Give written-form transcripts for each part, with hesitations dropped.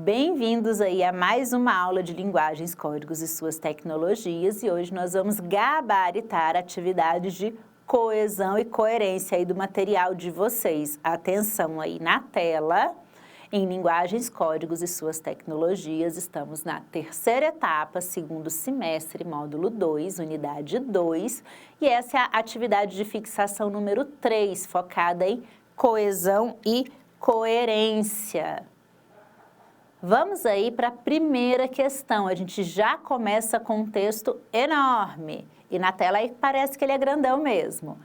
Bem-vindos aí a mais uma aula de linguagens, códigos e suas tecnologias, e hoje nós vamos gabaritar atividades de coesão e coerência aí do material de vocês. Atenção aí na tela, em linguagens, códigos e suas tecnologias, estamos na terceira etapa, segundo semestre, módulo 2, unidade 2, e essa é a atividade de fixação número 3, focada em coesão e coerência. Vamos aí para a primeira questão. A gente já começa com um texto enorme. E na tela aí parece que ele é grandão mesmo.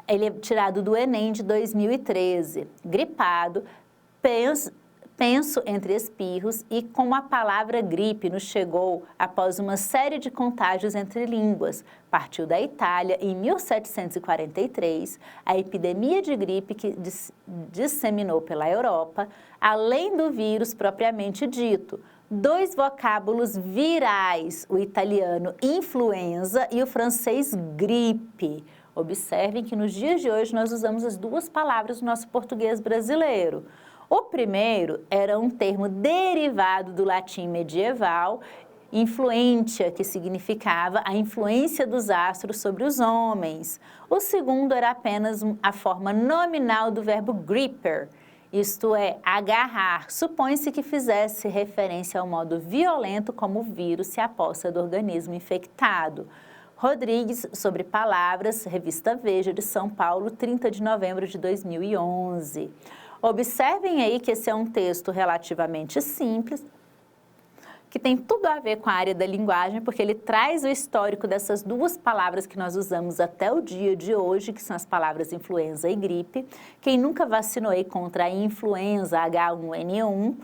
Ele é tirado do Enem de 2013. Gripado, penso entre espirros e como a palavra gripe nos chegou após uma série de contágios entre línguas. Partiu da Itália em 1743, a epidemia de gripe que disseminou pela Europa, além do vírus propriamente dito. Dois vocábulos virais, o italiano influenza e o francês gripe. Observem que nos dias de hoje nós usamos as duas palavras no nosso português brasileiro. O primeiro era um termo derivado do latim medieval, influentia, que significava a influência dos astros sobre os homens. O segundo era apenas a forma nominal do verbo gripper, isto é, agarrar. Supõe-se que fizesse referência ao modo violento como o vírus se aposta do organismo infectado. Rodrigues, sobre palavras, revista Veja, de São Paulo, 30 de novembro de 2011. Observem aí que esse é um texto relativamente simples, que tem tudo a ver com a área da linguagem, porque ele traz o histórico dessas duas palavras que nós usamos até o dia de hoje, que são as palavras influenza e gripe. Quem nunca vacinou aí contra a influenza H1N1,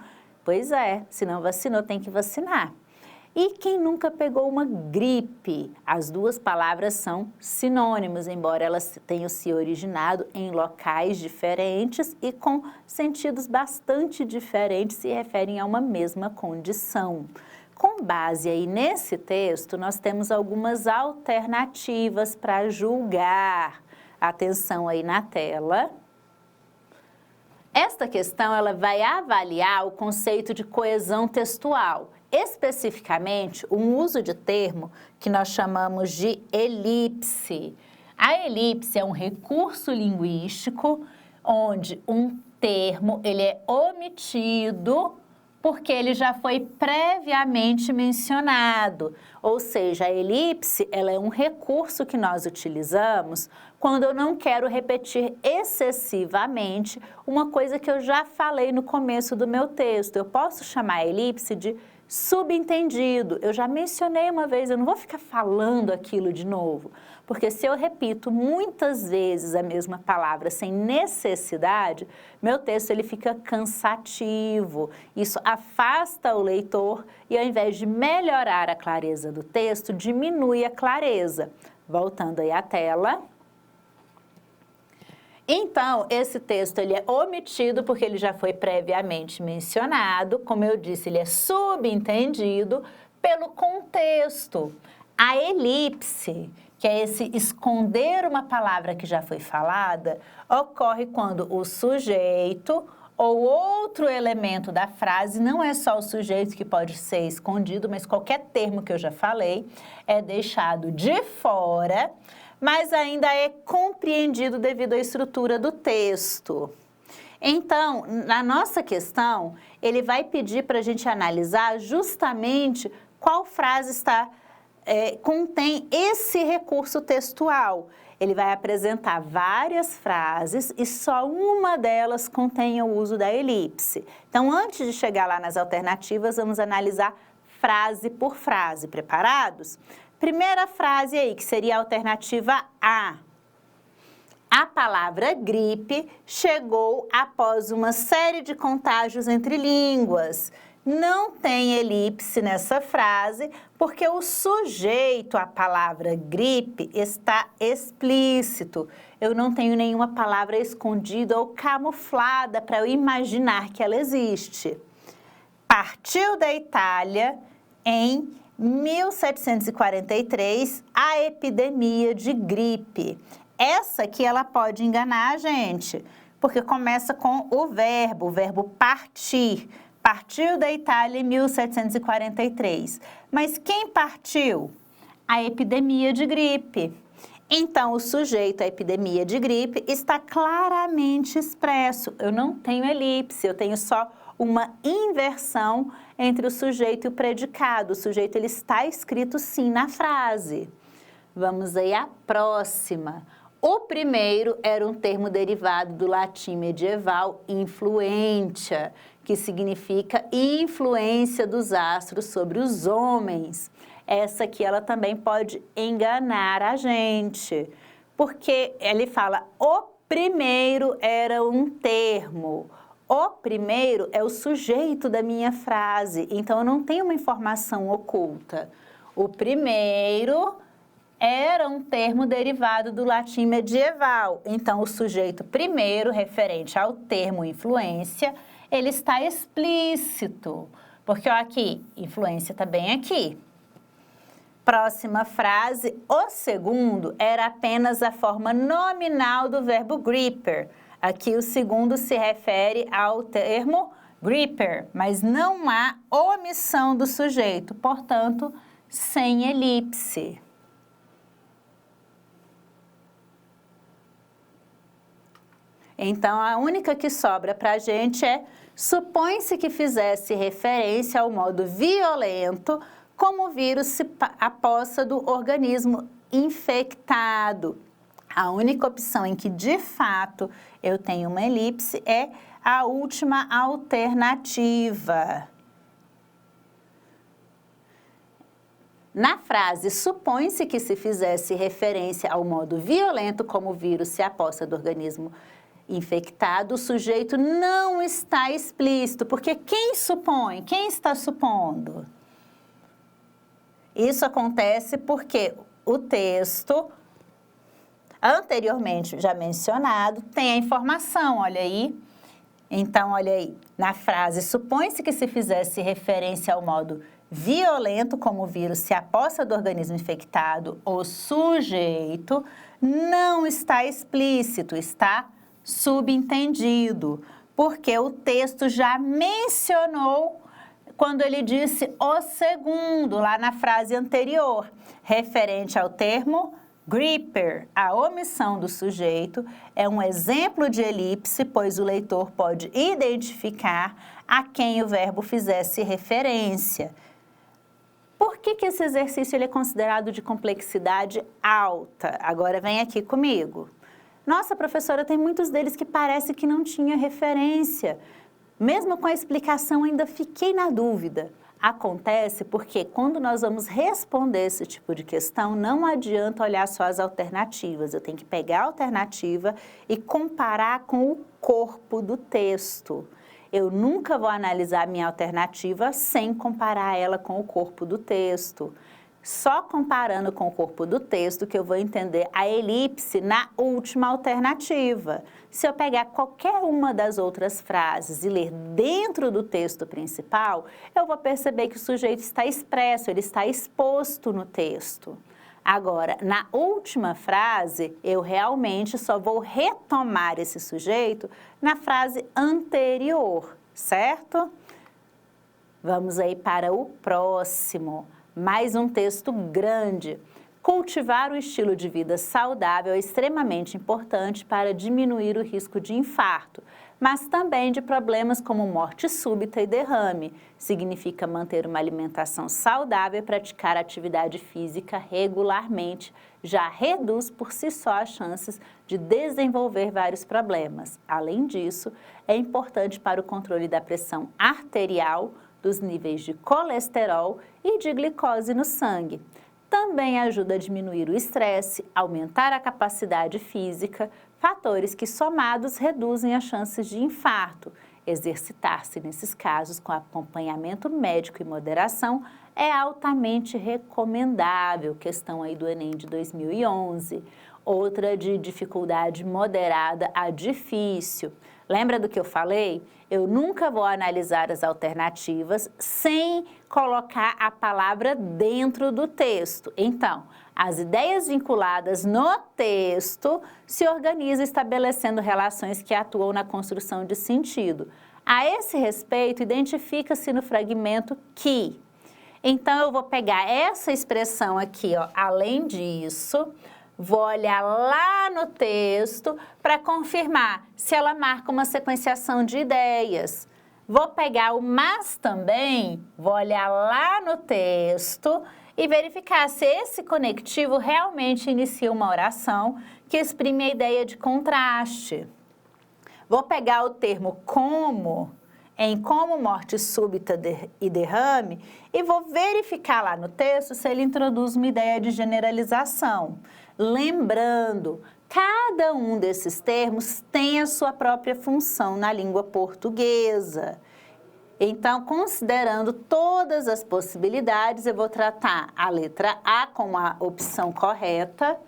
pois é, se não vacinou tem que vacinar. E quem nunca pegou uma gripe? As duas palavras são sinônimos, embora elas tenham se originado em locais diferentes e com sentidos bastante diferentes, se referem a uma mesma condição. Com base aí nesse texto, nós temos algumas alternativas para julgar. Atenção aí na tela. Esta questão ela vai avaliar o conceito de coesão textual, especificamente um uso de termo que nós chamamos de elipse. A elipse é um recurso linguístico onde um termo ele é omitido porque ele já foi previamente mencionado. Ou seja, a elipse ela é um recurso que nós utilizamos quando eu não quero repetir excessivamente uma coisa que eu já falei no começo do meu texto. Eu posso chamar a elipse de subentendido. Eu já mencionei uma vez, eu não vou ficar falando aquilo de novo, porque se eu repito muitas vezes a mesma palavra sem necessidade, meu texto ele fica cansativo. Isso afasta o leitor e ao invés de melhorar a clareza do texto, diminui a clareza. Voltando aí à tela. Então, esse texto ele é omitido porque ele já foi previamente mencionado. Como eu disse, ele é subentendido pelo contexto. A elipse, que é esse esconder uma palavra que já foi falada, ocorre quando o sujeito ou outro elemento da frase, não é só o sujeito que pode ser escondido, mas qualquer termo que eu já falei, é deixado de fora, mas ainda é compreendido devido à estrutura do texto. Então, na nossa questão, ele vai pedir para a gente analisar justamente qual frase contém esse recurso textual. Ele vai apresentar várias frases e só uma delas contém o uso da elipse. Então, antes de chegar lá nas alternativas, vamos analisar frase por frase. Preparados? Primeira frase aí, que seria a alternativa A. A palavra gripe chegou após uma série de contágios entre línguas. Não tem elipse nessa frase, porque o sujeito à palavra gripe está explícito. Eu não tenho nenhuma palavra escondida ou camuflada para eu imaginar que ela existe. Partiu da Itália em 1743, a epidemia de gripe. Essa aqui ela pode enganar a gente, porque começa com o verbo partir. Partiu da Itália em 1743. Mas quem partiu? A epidemia de gripe. Então, o sujeito à epidemia de gripe está claramente expresso. Eu não tenho elipse, eu tenho só uma inversão entre o sujeito e o predicado. O sujeito ele está escrito sim na frase. Vamos aí à próxima. O primeiro era um termo derivado do latim medieval influentia, que significa influência dos astros sobre os homens. Essa aqui ela também pode enganar a gente, porque ele fala o primeiro era um termo. O primeiro é o sujeito da minha frase, então eu não tenho uma informação oculta. O primeiro era um termo derivado do latim medieval, então o sujeito primeiro, referente ao termo influência, ele está explícito, porque ó, aqui, influência está bem aqui. Próxima frase, o segundo era apenas a forma nominal do verbo gripper. Aqui o segundo se refere ao termo gripper, mas não há omissão do sujeito, portanto, sem elipse. Então, a única que sobra para a gente é, supõe-se que fizesse referência ao modo violento, como o vírus se apossa do organismo infectado. A única opção em que, de fato, eu tenho uma elipse é a última alternativa. Na frase, supõe-se que se fizesse referência ao modo violento, como o vírus se apossa do organismo infectado, o sujeito não está explícito, porque quem supõe? Quem está supondo? Isso acontece porque o texto, anteriormente já mencionado, tem a informação, olha aí. Então, olha aí, na frase, supõe-se que se fizesse referência ao modo violento, como o vírus se apossa do organismo infectado, o sujeito não está explícito, está subentendido, porque o texto já mencionou quando ele disse o segundo, lá na frase anterior, referente ao termo gripper. A omissão do sujeito é um exemplo de elipse, pois o leitor pode identificar a quem o verbo fizesse referência. Por que esse exercício ele é considerado de complexidade alta? Agora vem aqui comigo. Nossa, professora, tem muitos deles que parece que não tinha referência. Mesmo com a explicação, ainda fiquei na dúvida. Acontece porque quando nós vamos responder esse tipo de questão, não adianta olhar só as alternativas. Eu tenho que pegar a alternativa e comparar com o corpo do texto. Eu nunca vou analisar a minha alternativa sem comparar ela com o corpo do texto. Só comparando com o corpo do texto que eu vou entender a elipse na última alternativa. Se eu pegar qualquer uma das outras frases e ler dentro do texto principal, eu vou perceber que o sujeito está expresso, ele está exposto no texto. Agora, na última frase, eu realmente só vou retomar esse sujeito na frase anterior, certo? Vamos aí para o próximo. Mais um texto grande. Cultivar o estilo de vida saudável é extremamente importante para diminuir o risco de infarto, mas também de problemas como morte súbita e derrame. Significa manter uma alimentação saudável e praticar atividade física regularmente. Já reduz por si só as chances de desenvolver vários problemas. Além disso, é importante para o controle da pressão arterial, dos níveis de colesterol e de glicose no sangue. Também ajuda a diminuir o estresse, aumentar a capacidade física, fatores que somados reduzem as chances de infarto. Exercitar-se nesses casos com acompanhamento médico e moderação é altamente recomendável. Questão aí do Enem de 2011. Outra de dificuldade moderada a difícil. Lembra do que eu falei? Eu nunca vou analisar as alternativas sem colocar a palavra dentro do texto. Então, as ideias vinculadas no texto se organizam estabelecendo relações que atuam na construção de sentido. A esse respeito, identifica-se no fragmento que. Então, eu vou pegar essa expressão aqui, ó, além disso, vou olhar lá no texto para confirmar se ela marca uma sequenciação de ideias. Vou pegar o mas também, vou olhar lá no texto e verificar se esse conectivo realmente inicia uma oração que exprime a ideia de contraste. Vou pegar o termo como, em como morte súbita e derrame, e vou verificar lá no texto se ele introduz uma ideia de generalização. Lembrando, cada um desses termos tem a sua própria função na língua portuguesa. Então, considerando todas as possibilidades, eu vou tratar a letra A como a opção correta,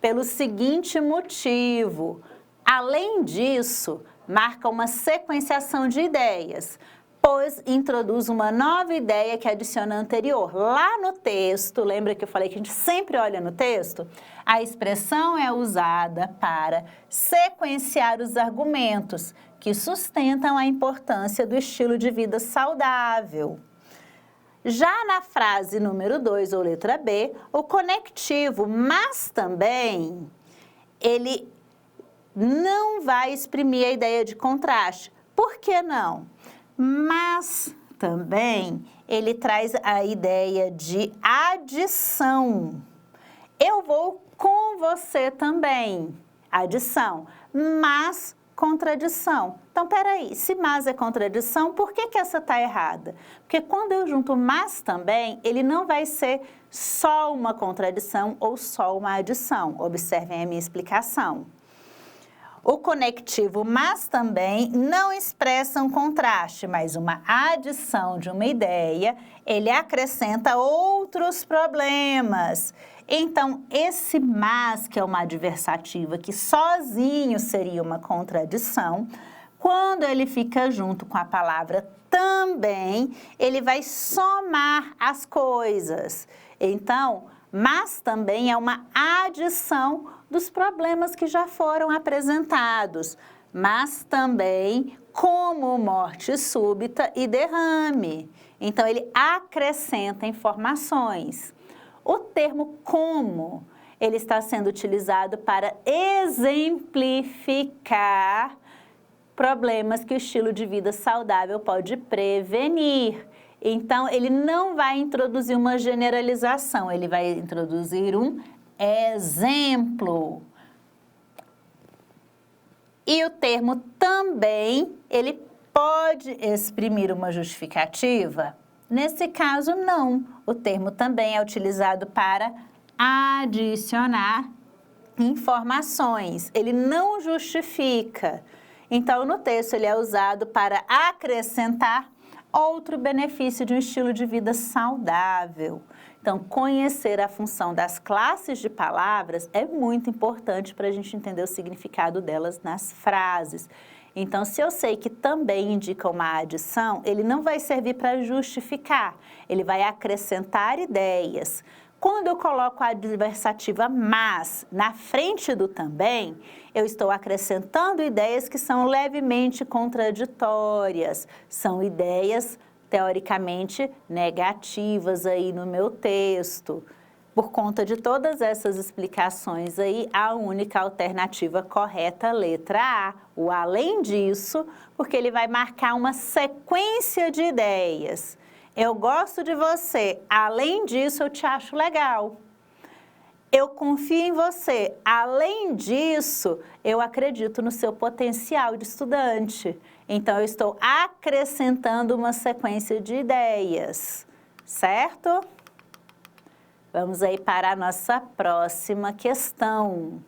pelo seguinte motivo. Além disso, marca uma sequenciação de ideias, pois introduz uma nova ideia que adiciona a anterior. Lá no texto, lembra que eu falei que a gente sempre olha no texto? A expressão é usada para sequenciar os argumentos que sustentam a importância do estilo de vida saudável. Já na frase número 2, ou letra B, o conectivo mas também, ele não vai exprimir a ideia de contraste. Por que não? Mas também ele traz a ideia de adição. Eu vou com você também. Adição. Mas contradição. Então, peraí, se mas é contradição, por que essa está errada? Porque quando eu junto mas também, ele não vai ser só uma contradição ou só uma adição. Observem a minha explicação. O conectivo mas também não expressa um contraste, mas uma adição de uma ideia, ele acrescenta outros problemas. Então, esse mas, que é uma adversativa que sozinho seria uma contradição, quando ele fica junto com a palavra também, ele vai somar as coisas. Então, mas também é uma adição dos problemas que já foram apresentados, mas também como morte súbita e derrame. Então, ele acrescenta informações. O termo como, ele está sendo utilizado para exemplificar problemas que o estilo de vida saudável pode prevenir. Então, ele não vai introduzir uma generalização, ele vai introduzir um exemplo. E o termo também, ele pode exprimir uma justificativa? Nesse caso, não. O termo também é utilizado para adicionar informações. Ele não justifica. Então, no texto, ele é usado para acrescentar outro benefício de um estilo de vida saudável. Então, conhecer a função das classes de palavras é muito importante para a gente entender o significado delas nas frases. Então, se eu sei que também indica uma adição, ele não vai servir para justificar, ele vai acrescentar ideias. Quando eu coloco a adversativa mas na frente do também, eu estou acrescentando ideias que são levemente contraditórias, são ideias teoricamente negativas aí no meu texto. Por conta de todas essas explicações aí, a única alternativa correta, letra A, o além disso, porque ele vai marcar uma sequência de ideias. Eu gosto de você, além disso eu te acho legal. Eu confio em você, além disso eu acredito no seu potencial de estudante. Então eu estou acrescentando uma sequência de ideias, certo? Vamos aí para a nossa próxima questão.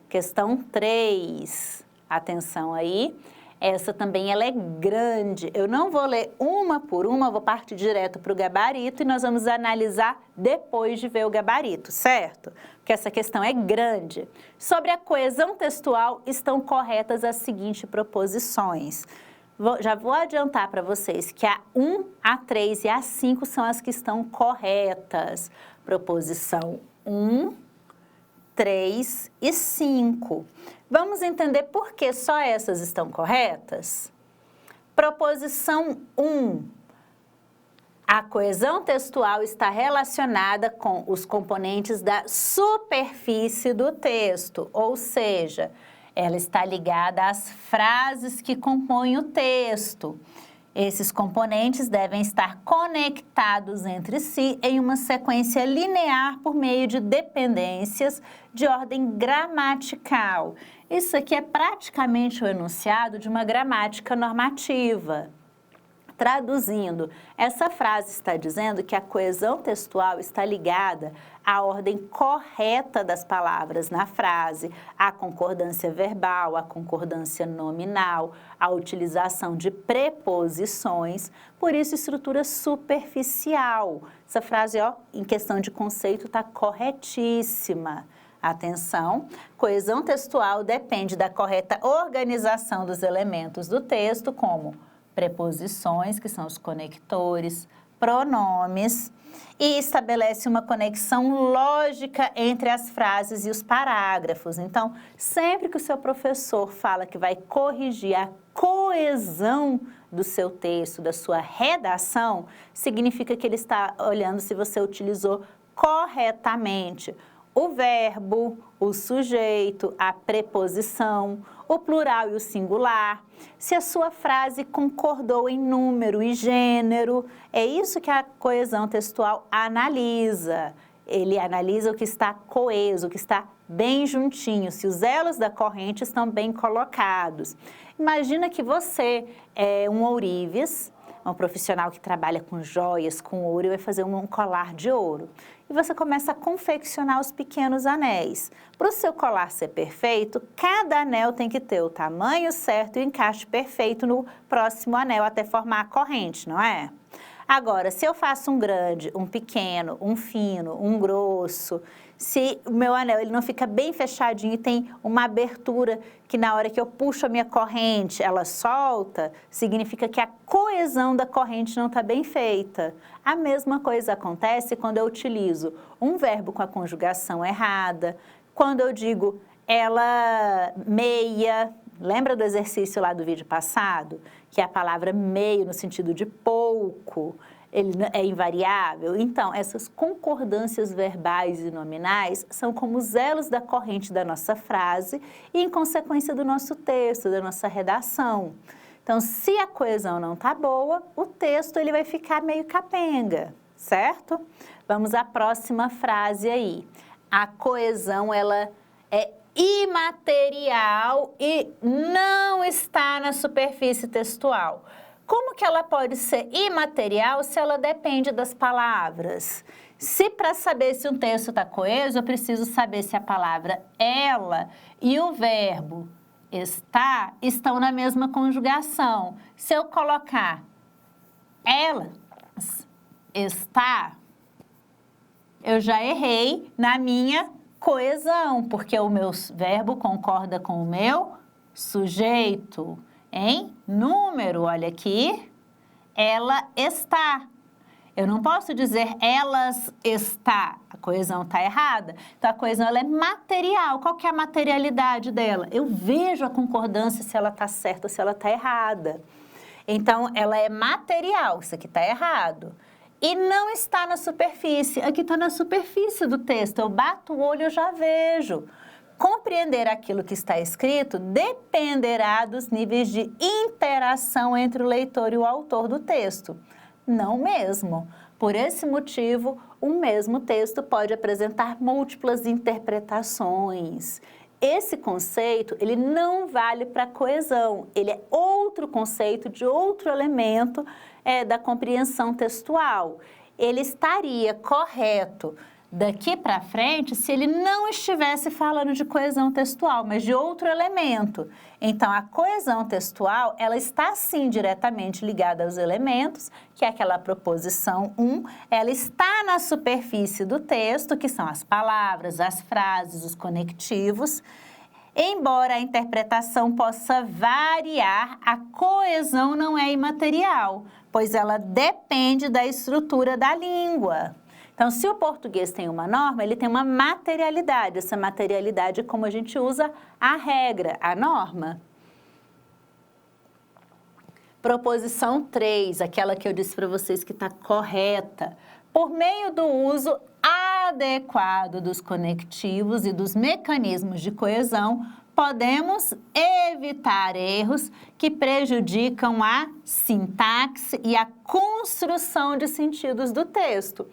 Questão 3. Atenção aí. Essa também ela é grande. Eu não vou ler uma por uma, vou partir direto para o gabarito e nós vamos analisar depois de ver o gabarito, certo? Porque essa questão é grande. Sobre a coesão textual, estão corretas as seguintes proposições. Já vou adiantar para vocês que a 1, a 3 e a 5 são as que estão corretas. Proposição 1, 3 e 5. Vamos entender por que só essas estão corretas? Proposição 1. A coesão textual está relacionada com os componentes da superfície do texto, ou seja, ela está ligada às frases que compõem o texto. Esses componentes devem estar conectados entre si em uma sequência linear por meio de dependências de ordem gramatical. Isso aqui é praticamente o enunciado de uma gramática normativa. Traduzindo, essa frase está dizendo que a coesão textual está ligada à ordem correta das palavras na frase, à concordância verbal, à concordância nominal, à utilização de preposições, por isso estrutura superficial. Essa frase, ó, em questão de conceito, está corretíssima. Atenção, coesão textual depende da correta organização dos elementos do texto, como preposições, que são os conectores, pronomes, e estabelece uma conexão lógica entre as frases e os parágrafos. Então, sempre que o seu professor fala que vai corrigir a coesão do seu texto, da sua redação, significa que ele está olhando se você utilizou corretamente o verbo, o sujeito, a preposição, o plural e o singular, se a sua frase concordou em número e gênero. É isso que a coesão textual analisa. Ele analisa o que está coeso, o que está bem juntinho, se os elos da corrente estão bem colocados. Imagina que você é um ourives, um profissional que trabalha com joias, com ouro, e vai fazer um colar de ouro. E você começa a confeccionar os pequenos anéis. Para o seu colar ser perfeito, cada anel tem que ter o tamanho certo e o encaixe perfeito no próximo anel até formar a corrente, não é? Agora, se eu faço um grande, um pequeno, um fino, um grosso, se o meu anel ele não fica bem fechadinho e tem uma abertura que na hora que eu puxo a minha corrente, ela solta, significa que a coesão da corrente não está bem feita. A mesma coisa acontece quando eu utilizo um verbo com a conjugação errada, quando eu digo ela meia. Lembra do exercício lá do vídeo passado? Que a palavra meio, no sentido de pouco, ele é invariável? Então, essas concordâncias verbais e nominais são como os elos da corrente da nossa frase e, em consequência, do nosso texto, da nossa redação. Então, se a coesão não está boa, o texto ele vai ficar meio capenga, certo? Vamos à próxima frase aí. A coesão, ela é imaterial e não está na superfície textual. Como que ela pode ser imaterial se ela depende das palavras? Se para saber se um texto está coeso, eu preciso saber se a palavra ela e o verbo está estão na mesma conjugação. Se eu colocar ela está, eu já errei na minha coesão, porque o meu verbo concorda com o meu sujeito. Em número, olha aqui, ela está. Eu não posso dizer elas está, a coesão está errada. Então, a coesão ela é material. Qual que é a materialidade dela? Eu vejo a concordância se ela está certa ou se ela está errada. Então, ela é material, isso aqui está errado. E não está na superfície, aqui está na superfície do texto, eu bato o olho e eu já vejo. Compreender aquilo que está escrito dependerá dos níveis de interação entre o leitor e o autor do texto. Não mesmo. Por esse motivo, o mesmo texto pode apresentar múltiplas interpretações. Esse conceito, ele não vale para coesão, ele é outro conceito de outro elemento da compreensão textual. Ele estaria correto daqui para frente se ele não estivesse falando de coesão textual, mas de outro elemento. Então, a coesão textual, ela está sim diretamente ligada aos elementos, que é aquela proposição 1, ela está na superfície do texto, que são as palavras, as frases, os conectivos. Embora a interpretação possa variar, a coesão não é imaterial, pois ela depende da estrutura da língua. Então, se o português tem uma norma, ele tem uma materialidade. Essa materialidade é como a gente usa a regra, a norma. Proposição 3, aquela que eu disse para vocês que está correta. Por meio do uso adequado dos conectivos e dos mecanismos de coesão, podemos evitar erros que prejudicam a sintaxe e a construção de sentidos do texto.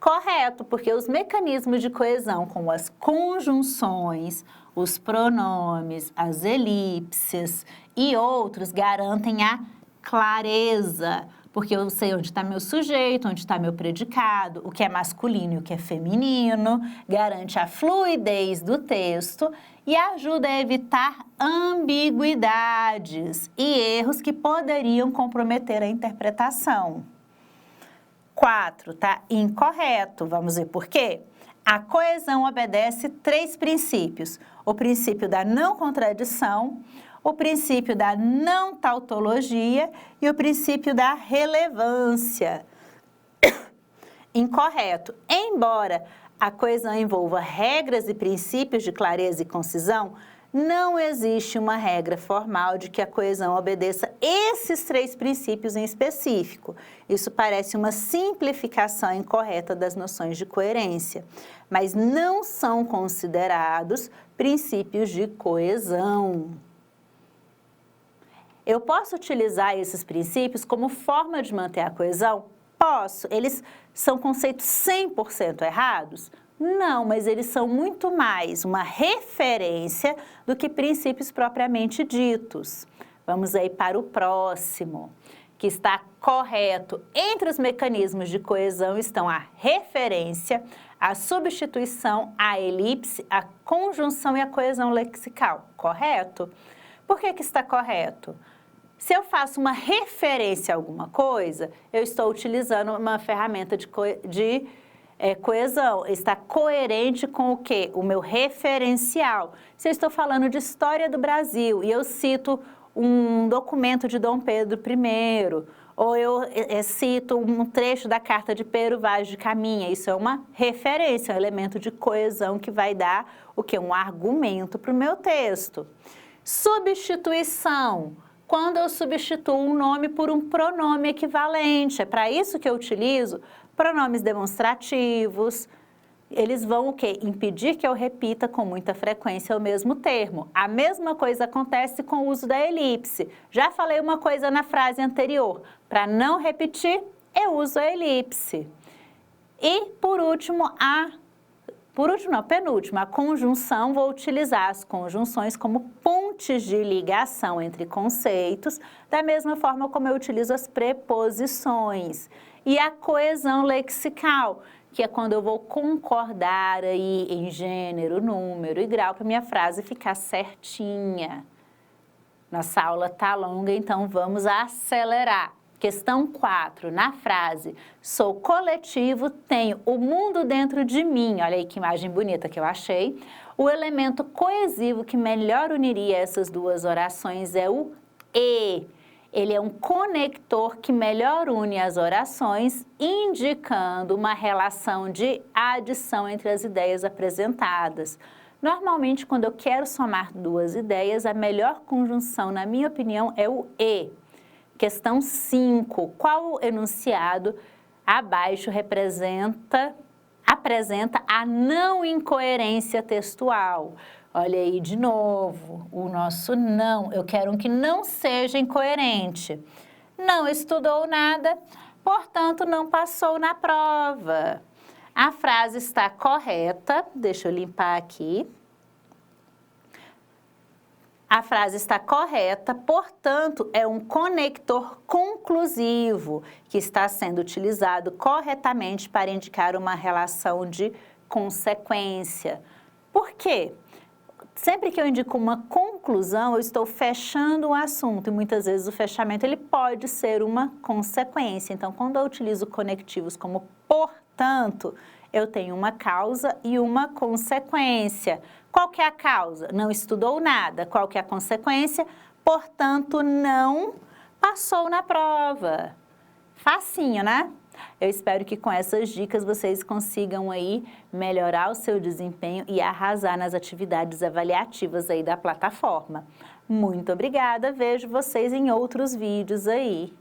Correto, porque os mecanismos de coesão, como as conjunções, os pronomes, as elipses e outros, garantem a clareza, porque eu sei onde está meu sujeito, onde está meu predicado, o que é masculino e o que é feminino, garante a fluidez do texto e ajuda a evitar ambiguidades e erros que poderiam comprometer a interpretação. 4, tá incorreto. Vamos ver por quê? A coesão obedece 3 princípios: o princípio da não contradição, o princípio da não tautologia e o princípio da relevância. Incorreto. Embora a coesão envolva regras e princípios de clareza e concisão, não existe uma regra formal de que a coesão obedeça esses 3 princípios em específico. Isso parece uma simplificação incorreta das noções de coerência, mas não são considerados princípios de coesão. Eu posso utilizar esses princípios como forma de manter a coesão? Posso. Eles são conceitos 100% errados? Não, mas eles são muito mais uma referência do que princípios propriamente ditos. Vamos aí para o próximo, que está correto. Entre os mecanismos de coesão estão a referência, a substituição, a elipse, a conjunção e a coesão lexical. Correto? Por que está correto? Se eu faço uma referência a alguma coisa, eu estou utilizando uma ferramenta de coesão. Está coerente com o quê? O meu referencial. Se eu estou falando de história do Brasil e eu cito um documento de Dom Pedro I, ou eu cito um trecho da carta de Pero Vaz de Caminha, isso é uma referência, um elemento de coesão que vai dar o quê? Um argumento para o meu texto. Substituição. Quando eu substituo um nome por um pronome equivalente, é para isso que eu utilizo pronomes demonstrativos. Eles vão o quê? Impedir que eu repita com muita frequência o mesmo termo. A mesma coisa acontece com o uso da elipse. Já falei uma coisa na frase anterior. Para não repetir, eu uso a elipse. E, penúltima, a conjunção. Vou utilizar as conjunções como pontes de ligação entre conceitos, da mesma forma como eu utilizo as preposições. E a coesão lexical, que é quando eu vou concordar aí em gênero, número e grau para minha frase ficar certinha. Nossa aula está longa, então vamos acelerar. Questão 4, na frase, sou coletivo, tenho o mundo dentro de mim. Olha aí que imagem bonita que eu achei. O elemento coesivo que melhor uniria essas duas orações é o E. Ele é um conector que melhor une as orações, indicando uma relação de adição entre as ideias apresentadas. Normalmente, quando eu quero somar duas ideias, a melhor conjunção, na minha opinião, é o E. Questão 5. Qual enunciado abaixo apresenta a não incoerência textual? Olha aí de novo, o nosso não. Eu quero um que não seja incoerente. Não estudou nada, portanto, não passou na prova. A frase está correta. Deixa eu limpar aqui. A frase está correta, portanto, é um conector conclusivo que está sendo utilizado corretamente para indicar uma relação de consequência. Por quê? Sempre que eu indico uma conclusão, eu estou fechando o assunto e muitas vezes o fechamento ele pode ser uma consequência. Então, quando eu utilizo conectivos como portanto, eu tenho uma causa e uma consequência. Qual que é a causa? Não estudou nada. Qual que é a consequência? Portanto, não passou na prova. Facinho, né? Eu espero que com essas dicas vocês consigam aí melhorar o seu desempenho e arrasar nas atividades avaliativas aí da plataforma. Muito obrigada, vejo vocês em outros vídeos aí.